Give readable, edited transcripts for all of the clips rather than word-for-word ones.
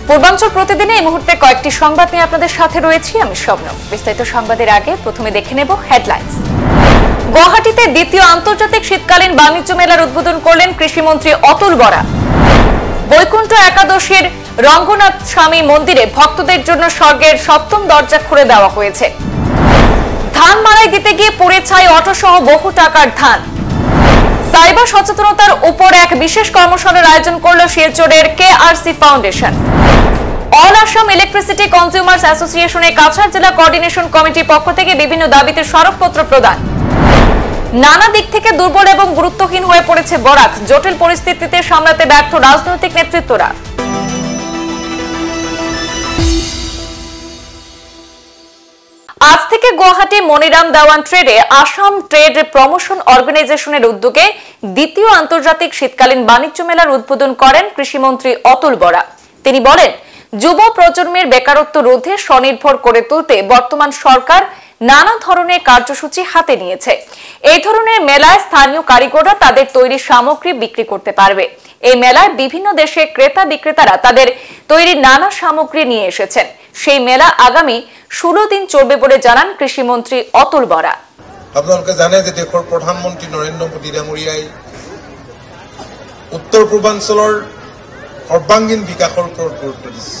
পূর্বাঞ্চল প্রতিদিনে এই মুহূর্তে কয়েকটি সংবাদ নিয়ে আপনাদের সাথে রয়েছি আমি শবনম। বিস্তারিত সংবাদের আগে প্রথমে দেখে নেব হেডলাইন্স। গুয়াহাটিতে দ্বিতীয় আন্তর্জাতিক শীতকালীন বাণিজ্য মেলার উদ্বোধন করলেন কৃষিমন্ত্রী অতুল বরা। বৈকুণ্ঠ একাদশীর রঙ্গনাথ স্বামী মন্দিরে ভক্তদের জন্য স্বর্গের সপ্তম দরজা খুলে দেওয়া হয়েছে। ধান মাড়াই দিতে গিয়ে পুড়ে ছাই অটোসহ বহু টাকার ধান। সাইবার সচেতনতার উপর এক বিশেষ কর্মশালার আয়োজন করল শিলচরের KRC foundation. All Assam electricity consumers অ্যাসোসিয়েশনের কাছাড় জেলা কোঅর্ডিনেশন কমিটির পক্ষ থেকে বিভিন্ন দাবিতে স্মারকপত্র প্রদান। নানা দিক থেকে দুর্বল এবং গুরুত্বহীন হয়ে পড়েছে বরাক, জটিল পরিস্থিতিতে সামলাতে ব্যর্থ রাজনৈতিক নেতৃত্বরা। আজ থেকে গুয়াহাটি মনিরাম দেওয়ান ট্রেডে আসাম ট্রেড প্রমোশন অর্গানাইজেশনের উদ্যোগে দ্বিতীয় আন্তর্জাতিক শীতকালীন বাণিজ্য মেলার উদ্বোধন করেন কৃষিমন্ত্রী অতুল বরা। তিনি বলেন, যুব প্রজন্মের বেকারত্ব রোধে স্বনির্ভর করে তুলতে বর্তমান সরকার নানা ধরনের কার্যসূচি হাতে নিয়েছে। এই ধরনের মেলায় স্থানীয় কারিগররা তাদের তৈরি সামগ্রী বিক্রি করতে পারবে। এই মেলায় বিভিন্ন দেশের ক্রেতা বিক্রেতারা তাদের তৈরি নানা সামগ্রী নিয়ে এসেছেন। সেই মেলা আগামী 16 দিন চলবে বলে জানান কৃষিমন্ত্রী অতুল বরা। আপোনালোকে জানে যে দেশৰ প্ৰধানমন্ত্ৰী নৰেন্দ্ৰ মোদী ডাঙৰীয়াই উত্তৰ পূৰ্বাঞ্চলৰ সৰ্বাংগীন বিকাশৰ ওপৰত গুৰুত্ব দিছে।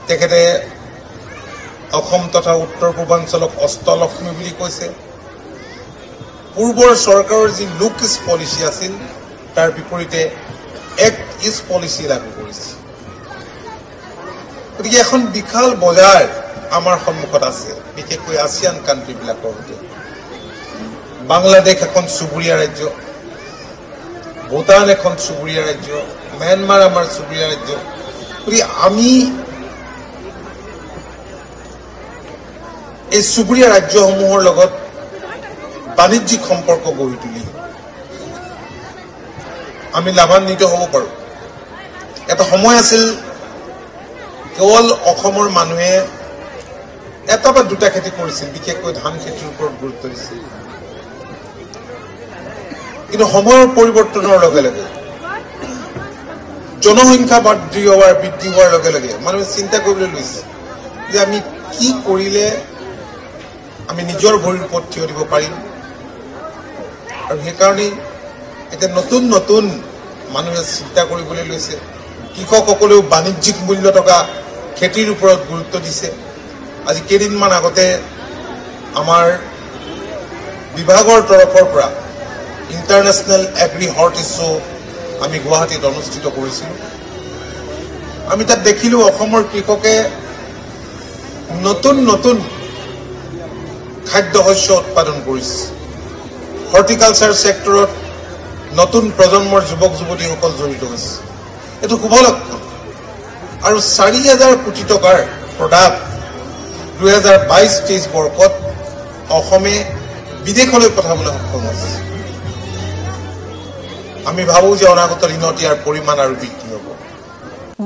তেখেতে অসম তথা উত্তৰ পূৰ্বাঞ্চলক অষ্টলক্ষ্মী বুলি কৈছে। পূৰ্বৰ চৰকাৰৰ যি লুক ইষ্ট পলিচি আছিল তাৰ বিপৰীতে এক্ট ইষ্ট পলিচি লাগু কৰিছে। গতিকে এখন বিশাল বজাৰ আমাৰ সন্মুখত আছে, বিশেষকৈ আসিয়ান কাণ্ট্ৰিবিলাকৰ সৈতে। বাংলাদেশ এখন চুবুৰীয়া ৰাজ্য, ভূটান এখন চুবুৰীয়া ৰাজ্য, ম্যানমাৰ আমাৰ চুবুৰীয়া ৰাজ্য। গতিকে আমি এই চুবুৰীয়া ৰাজ্যসমূহৰ লগত বাণিজ্যিক সম্পৰ্ক গঢ়ি তুলি আমি লাভান্বিত হ'ব পাৰোঁ। এটা সময় আছিল কেৱল অসমৰ মানুহে এটা বা দুটা খেতি কৰিছিল, বিশেষকৈ ধান খেতিৰ ওপৰত গুৰুত্ব দিছিল। কিন্তু সময়ৰ পৰিৱৰ্তনৰ লগে লগে জনসংখ্যা বৃদ্ধি হোৱাৰ লগে লগে মানুহে চিন্তা কৰিবলৈ লৈছে যে আমি কি কৰিলে আমি নিজৰ ভৰিৰ ওপৰত থিয় দিব পাৰিম। আৰু সেইকাৰণেই এতিয়া নতুন নতুন মানুহে চিন্তা কৰিবলৈ লৈছে। কৃষকসকলেও বাণিজ্যিক মূল্য থকা খেতিৰ ওপৰত গুৰুত্ব দিছে। আজি কেইদিনমান আগতে আমাৰ বিভাগৰ তৰফৰ পৰা ইণ্টাৰনেশ্যনেল এগ্ৰি হৰ্টি শ্ব' আমি গুৱাহাটীত অনুষ্ঠিত কৰিছিলোঁ। আমি তাত দেখিলোঁ অসমৰ কৃষকে নতুন নতুন খাদ্য শস্য উৎপাদন কৰিছে। হৰ্টিকালচাৰ ছেক্টৰত নতুন প্ৰজন্মৰ যুৱক যুৱতীসকল জড়িত হৈছে। এইটো শুভ লক্ষণ। আৰু 4,000 কোটি টকাৰ প্ৰডাক্ট 2022-23 বৰ্ষত অসমে বিদেশলৈ পঠাবলৈ সক্ষম হৈছে। আমি ভাবো যে অনাগত দিনত ইয়াৰ পৰিমাণ আৰু বৃদ্ধি হ'ব।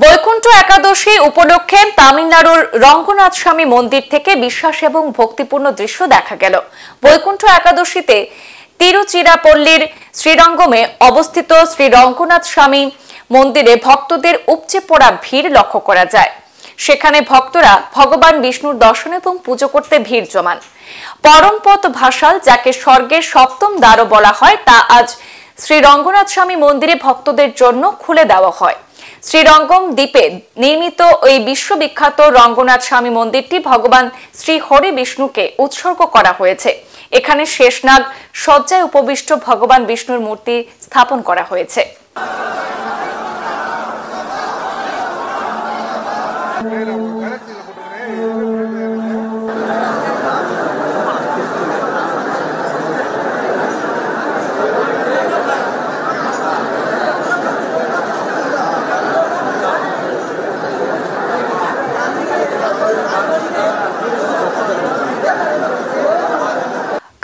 বৈকুণ্ঠ একাদশী উপলক্ষে তামিলনাড়ুর রঙ্গনাথ স্বামী মন্দির থেকে বিশ্বাস এবং ভক্তিপূর্ণ দৃশ্য দেখা গেল। বৈকুণ্ঠ একাদশীতে তিরুচিরাপল্লীর শ্রীরঙ্গমে অবস্থিত শ্রী রঙ্গনাথ স্বামী মন্দিরে ভক্তদের উপচে পড়া ভিড় লক্ষ্য করা যায়। সেখানে ভক্তরা ভগবান বিষ্ণুর দর্শন এবং পুজো করতে ভিড় জমান। পরমপদ ভাসাল, যাকে স্বর্গের সপ্তম দ্বারও বলা হয়, তা আজ শ্রী রঙ্গনাথ স্বামী মন্দিরে ভক্তদের জন্য খুলে দেওয়া হয়। শ্রীরঙ্গম দ্বীপে নির্মিত ওই বিশ্ববিখ্যাত রঙ্গনাথ স্বামী মন্দিরটি ভগবান শ্রী হরি বিষ্ণুকে উৎসর্গ করা হয়েছে। এখানে শেষনাগ শয্যায় উপবিষ্ট ভগবান বিষ্ণুর মূর্তি স্থাপন করা হয়েছে।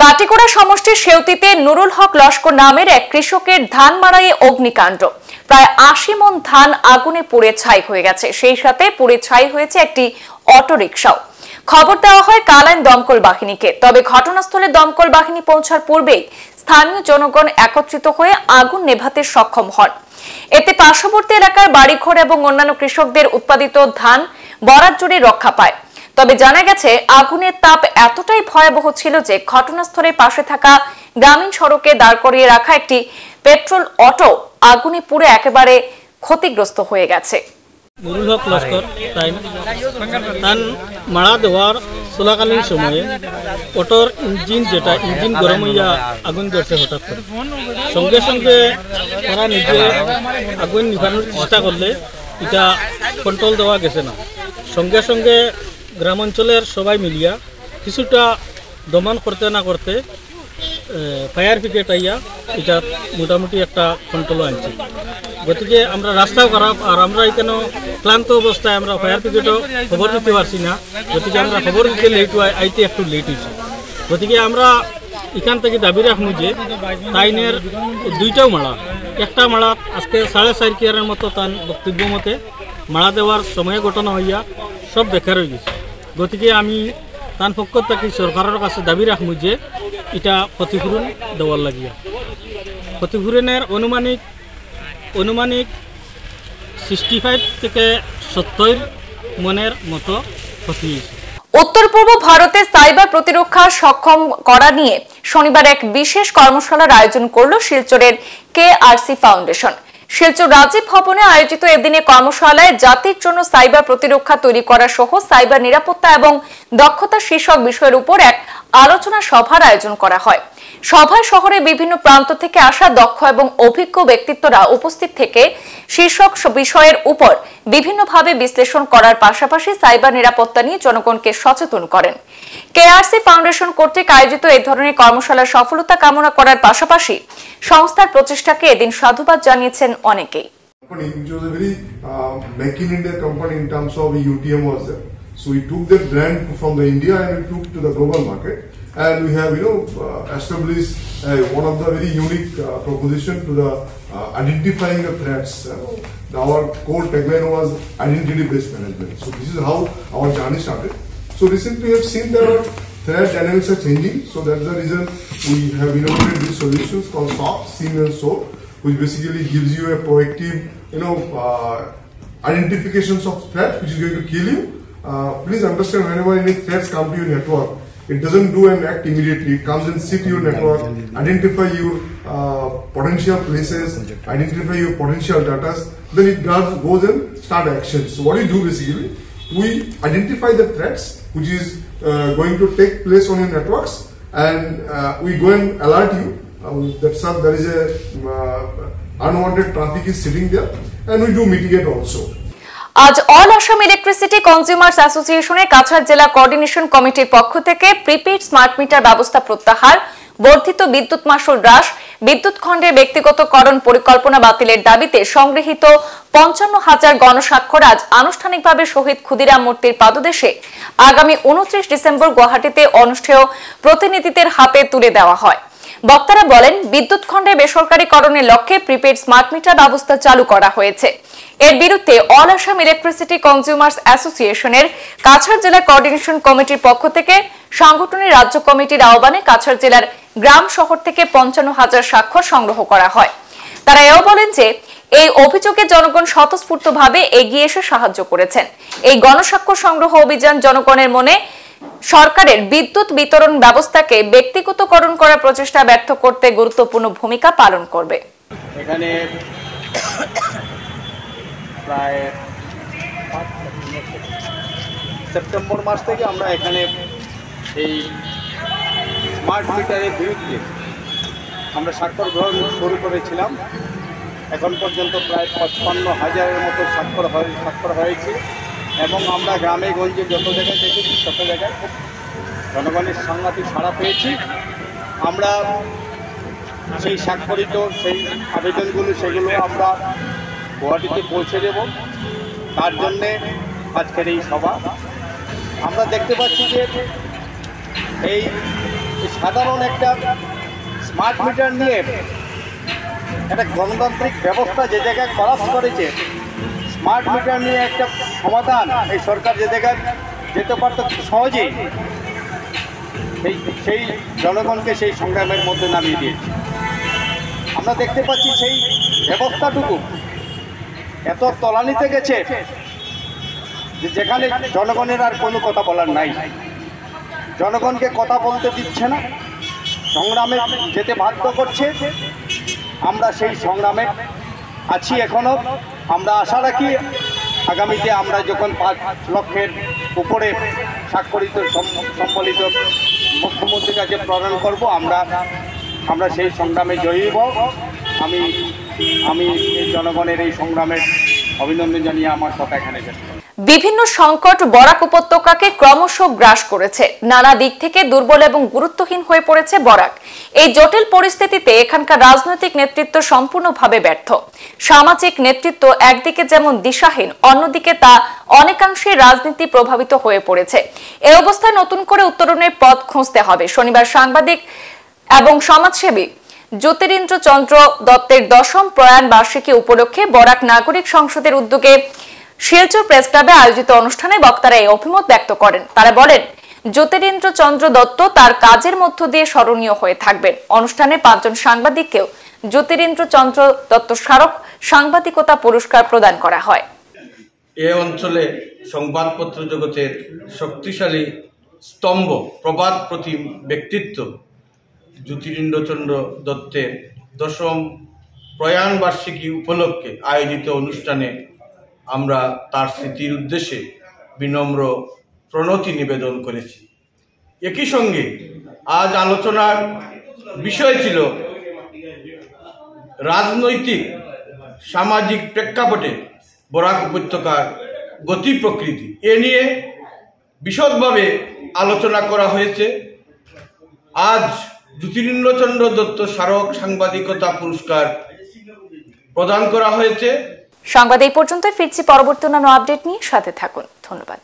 কাটিগড়া সমষ্টির সেউতিতে নুরুল হক লস্কর নামের এক কৃষকের ধান মাড়াইয়ে অগ্নিকাণ্ড। প্রায় 80 মণ ধান আগুনে পুড়ে ছাই হয়ে গেছে। সেই সাথে পুড়ে ছাই হয়েছে একটি অটোরিকশাও। খবর দেওয়া হয় কালাইন দমকল বাহিনীকে। তবে ঘটনাস্থলে দমকল বাহিনী পৌঁছার পূর্বেই স্থানীয় জনগণ একত্রিত হয়ে আগুন নেভাতে সক্ষম হন। এতে পার্শ্ববর্তী এলাকার বাড়িঘর এবং অন্যান্য কৃষকদের উৎপাদিত ধান বরাত জুড়ে রক্ষা পায়। তবে জানা গেছে আগুনের তাপ এতটাই ভয়াবহ ছিল যে ঘটনাস্থলের পাশে থাকা গ্রামীণ সড়কে দাঁড় করিয়ে রাখা একটি পেট্রোল অটো আগুনে পুড়ে একেবারে ক্ষতিগ্রস্ত হয়ে গেছে। নুরুল হক লস্কর তান মারা দেওয়ার চলাকালীন সময়ে অটোর ইঞ্জিন গরম হইয়া আগুন ধরছে হঠাৎ করে। সঙ্গে সঙ্গে তারা নিজে আগুন নিভানোর চেষ্টা করলে এটা কন্ট্রোল দেওয়া গেছে না। সঙ্গে সঙ্গে গ্রামাঞ্চলের সবাই মিলিয়া কিছুটা দমন করতে না করতে ফায়ার ব্রিগেড আইয়া এটা মোটামুটি একটা কন্ট্রোল আনছে। গতিকে আমরা রাস্তাও খারাপ, আর আমরা এখানে ক্লান্ত অবস্থায় আমরা ফায়ার ব্রিগেডও খবর দিতে পারছি না। গতিকে আমরা খবর দিতে লেট আইতে একটু লেট হয়েছে। গতিকে আমরা এখান থেকে দাবি রাখবো যে তাইনের দুইটাও মাড়া, একটা মাড়া আজকে 4.5 কিয়ারের মতো তার বক্তব্য মতে মাড়া দেওয়ার সময় ঘটনা হইয়া সব বেকার হয়ে গেছে। গতিকে আমি তার পক্ষ থেকে সরকারের কাছে দাবি রাখবো যে এটা ক্ষতিপূরণ দেওয়ার লাগিয়া। ক্ষতিপূরণের অনুমানিক 65 থেকে 70 মনের মতো ক্ষতি হয়েছে। উত্তর পূর্ব ভারতে সাইবার প্রতিরক্ষা সক্ষম করা নিয়ে শনিবার এক বিশেষ কর্মশালার আয়োজন করল শিলচরের কেআরসি ফাউন্ডেশন। শিলচর রাজীব ভবনে আয়োজিত এদিনে কর্মশালায় জাতির জন্য সাইবার প্রতিরক্ষা তৈরি করা সহ সাইবার নিরাপত্তা এবং দক্ষতা শীর্ষক বিষয়ের উপর এক আলোচনা সভার আয়োজন করা হয়। সভায় শহরের বিভিন্ন প্রান্ত থেকে আসা দক্ষ এবং অভিজ্ঞ ব্যক্তিত্বরা উপস্থিত থেকে শীর্ষক বিষয়ের উপর বিভিন্নভাবে বিশ্লেষণ করার পাশাপাশি সাইবার নিরাপত্তা নিয়ে জনগণকে সচেতন করেন। কেআরসি ফাউন্ডেশন কর্তৃক আয়োজিত এই ধরনের কর্মশালার সফলতা কামনা করার পাশাপাশি সংস্থার প্রচেষ্টাকে এদিন সাধুবাদ জানিয়েছেন অনেকেই। So we took that brand from the India and we took to the global market, and we have established one of the very unique proposition to the identifying the threats. Our core tagline was identity-based management. So this is how our journey started. So recently we have seen that our threat dynamics are changing. So that's the reason we have innovated these solutions called SOC, SIEM and SOAR, which basically gives you a proactive, identifications of threat which is going to kill you. Please understand, whenever any threats come to your network, it doesn't do an act immediately. It comes and sit your network, identify your potential places, identify your potential data, then it goes and start actions. So what we do basically, we identify the threats which is going to take place on your networks, and we go and alert you that there is a unwanted traffic is sitting there, and we do mitigate also. আজ all Assam electricity consumers অ্যাসোসিয়েশনের কাছাড় জেলা coordination কমিটির পক্ষ থেকে prepaid smart meter ব্যবস্থা প্রত্যাহার, বর্ধিত বিদ্যুৎ মাশুল হ্রাস, বিদ্যুৎ খণ্ডের ব্যক্তিগতকরণ পরিকল্পনা বাতিলের দাবিতে সংগৃহীত 55,000 গণস্বাক্ষর আজ আনুষ্ঠানিকভাবে শহীদ ক্ষুদিরাম মূর্তির পাদদেশে আগামী 29 ডিসেম্বর গুয়াহাটিতে অনুষ্ঠেয় প্রতিনিধিদের হাতে তুলে দেওয়া হয়। বক্তারা বলেন, বিদ্যুৎ খণ্ডে বেসরকারীকরণের লক্ষ্যে প্রিপেইড স্মার্ট মিটার ব্যবস্থা চালু করা হয়েছে। এর বিরুদ্ধে অল আসাম ইলেকট্রিসিটি কনজিউমার্স অ্যাসোসিয়েশনের কাছাড় জেলা কোঅর্ডিনেশন কমিটির পক্ষ থেকে সংগঠনের রাজ্য কমিটির আহ্বানে কাছাড় জেলার গ্রাম শহর থেকে 55,000 স্বাক্ষর সংগ্রহ করা হয়। তারা এও বলেন যে এই অভিযোগে জনগণ স্বতঃস্ফূর্তভাবে এগিয়ে এসে সাহায্য করেছেন। এই গণস্বাক্ষর সংগ্রহ অভিযান জনগণের মনে সরকারের বিদ্যুৎ বিতরণ ব্যবস্থাকে ব্যক্তিগতকরণ করার প্রচেষ্টা ব্যর্থ করতে গুরুত্বপূর্ণ ভূমিকা পালন করবে। এখানে প্রায় সেপ্টেম্বর মাস থেকে আমরা এখানে এই স্মার্ট মিটারের বিরুদ্ধে আমরা স্বাক্ষর গ্রহণ শুরু করেছিলাম। এখন পর্যন্ত প্রায় 55,000-এর মতো স্বাক্ষর হয়েছে, এবং আমরা গ্রামে গঞ্জে যত জায়গায় দেখেছি তত জায়গায় খুব জনগণের সাংঘাতিক সাড়া পেয়েছি। আমরা সেই স্বাক্ষরিত সেই আবেদনগুলো সেগুলো আমরা গুয়াহাটিতে পৌঁছে দেব। তার জন্যে আজকের এই সভা। আমরা দেখতে পাচ্ছি যে এই সাধারণ একটা স্মার্ট মিটার নিয়ে একটা গণতান্ত্রিক ব্যবস্থা যে জায়গায় কলাপস করেছে, স্মার্ট মিটার নিয়ে একটা সমাধান এই সরকার যে জায়গায় যেতে পারত সহজেই, সেই জনগণকে সেই সংগ্রামের মধ্যে নামিয়ে দিয়েছে। আমরা দেখতে পাচ্ছি সেই ব্যবস্থাটুকু এত তলানিতে গেছে যে যেখানে জনগণের আর কোনো কথা বলার নাই, জনগণকে কথা বলতে দিচ্ছে না, সংগ্রামে যেতে বাধ্য করছে। আমরা সেই সংগ্রামে আছি এখনো। আমরা আশা রাখি আগামীতে আমরা যখন 5 লক্ষের উপরে স্বাক্ষরিত সম্বলিত মুখ্যমন্ত্রীর কাছে প্রদান করব, আমরা সেই সংগ্রামে জয়ী হব। আমি জনগণের এই সংগ্রামের অভিনন্দন জানিয়ে আমার কথা এখানে শেষ করব। বিভিন্ন সংকট বরাক উপত্যকাকে ক্রমশ গ্রাস করেছে। নানা দিক থেকে দুর্বল এবং গুরুত্বহীন হয়ে পড়েছে বরাক। এই জটিল পরিস্থিতিতে এখানকার রাজনৈতিক নেতৃত্ব সম্পূর্ণভাবে ব্যর্থ। সামাজিক নেতৃত্ব একদিকে যেমন দিশাহীন, অন্যদিকে তা অনেকাংশে রাজনীতি প্রভাবিত হয়ে পড়েছে। এই অবস্থায় নতুন করে উত্তরণের পথ খুঁজতে হবে। শনিবার সাংবাদিক এবং সমাজসেবী জ্যোতিরিন্দ্র চন্দ্র দত্তের 10ম প্রয়াণ বার্ষিকী উপলক্ষে বরাক নাগরিক সংসদের উদ্যোগে শিলচর প্রেস ক্লাবে আয়োজিত অনুষ্ঠানে বক্তারা এই অভিমত ব্যক্ত করেন। তারা বলেন, জ্যোতিরিন্দ্র চন্দ্র দত্ত তার কাজের মধ্য দিয়ে স্মরণীয় হয়ে থাকবেন। অনুষ্ঠানে 5 জন সাংবাদিককেও জ্যোতিরিন্দ্র চন্দ্র দত্ত স্মারক সাংবাদিকতা পুরস্কার প্রদান করা হয়। এই অঞ্চলে সংবাদপত্র জগতের শক্তিশালী স্তম্ভ, প্রবাদ প্রতিম ব্যক্তিত্ব জ্যোতিরিন্দ্র চন্দ্র দত্তের 10ম প্রয়াণ বার্ষিকী উপলক্ষে আয়োজিত অনুষ্ঠানে আমরা তার স্মৃতির উদ্দেশ্যে বিনম্র প্রণতি নিবেদন করেছি। একই সঙ্গে আজ আলোচনার বিষয় ছিল রাজনৈতিক সামাজিক প্রেক্ষাপটে বরাক উপত্যকার গতি প্রকৃতি। এ নিয়ে বিশদভাবে আলোচনা করা হয়েছে। আজ জ্যোতিরিন্দ্র চন্দ্র দত্ত স্মারক সাংবাদিকতা পুরস্কার প্রদান করা হয়েছে। সংবাদ এই পর্যন্ত, ফিরছি পরবর্তী অন্যান্য আপডেট নিয়ে। সাথে থাকুন। ধন্যবাদ।